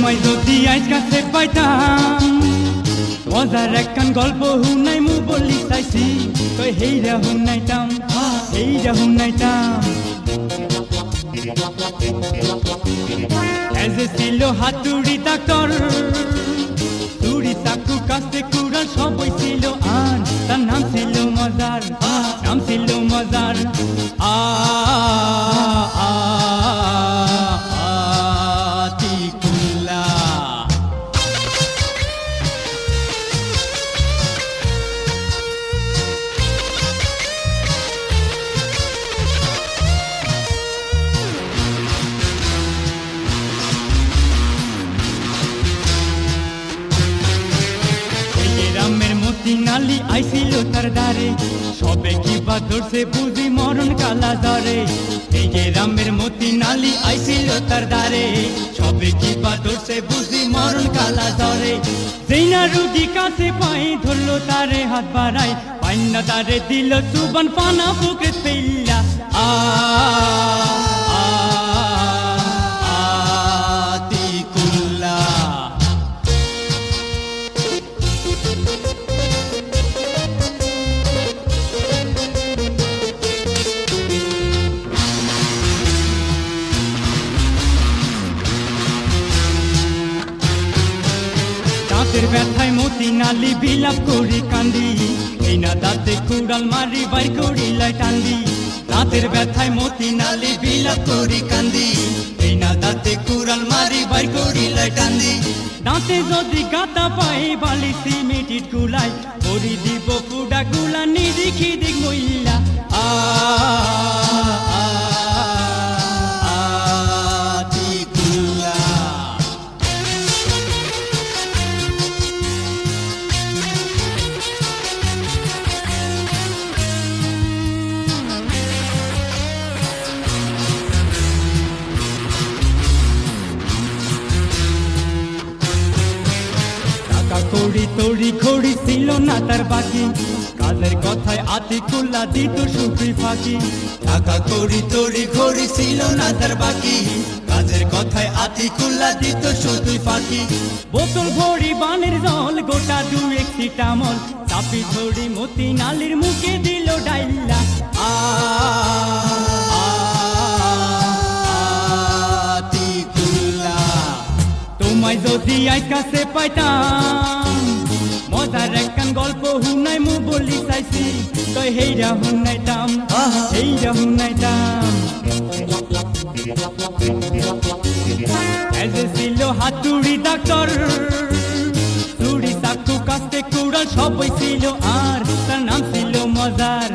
তোমায় যদি আজ কাছে পাইতাম মজার একখান গল্প হুনাই মু বলি চাইছি কই হেইরা হুনাইতাম হুনাইতাম এজে ছিল হাতুড়ি ডাক্তার চুরি চাকু কাছে কুড়াল সবই ছিল আর তার নাম ছিল মজার নালি আইছিল তার দ্বারে সবে কিবা ধরছে বুঝি মরণ কালা ধরে এই যে রামের মতি নালি আইছিল তার দ্বারে সবে কিবা ধরছে বুঝি মরণ কালা ধরে যেই না রুগী কাছে পাই ধরলো তারে হাত বাড়াই পাইনা তারে দিল চুবান পানা বুকে পেল্লা দাঁতের ব্যথায় মতি নালি বিলাপ করি কান্দি এই না দাঁতে কুড়াল মারি বাই করিলাই টান্দি দাঁতের ব্যথায় মতি নালি বিলাপ করি কান্দি এই না দাঁতে কুড়াল মারি বাই করিলাই টান্দি দাঁতে যদি গাতা পাই বালি সিমেন্টির গুলাই করি দিব পুডা গুলা নিরিখি দিক মহিলা কড়ি তড়ি খড়ি ছিল না তার বাকি কাজের কথায় আতি কুল্লা দিত সুখী ফাঁকি টাকা কড়ি তড়ি খড়ি ছিল না তার বাকি কাজের কথায় আতি কুল্লা দিত সুখী ফাঁকি বোতল ভরি বানের জল গোটা দু এক সিটামল চাপি ধরি মতি নালির মুখে দিল ডাইল্লা তোমায় যদি আজ কাছে পাইতাম মজার একখান গল্প হুনাই মু বলি চাইছি তই হেইরা হুনাইতাম এজে ছিল হাতুড়ি ডাক্তার চুরি চাকু কাছে কুড়াল সবই ছিল আর তার নাম ছিল মজার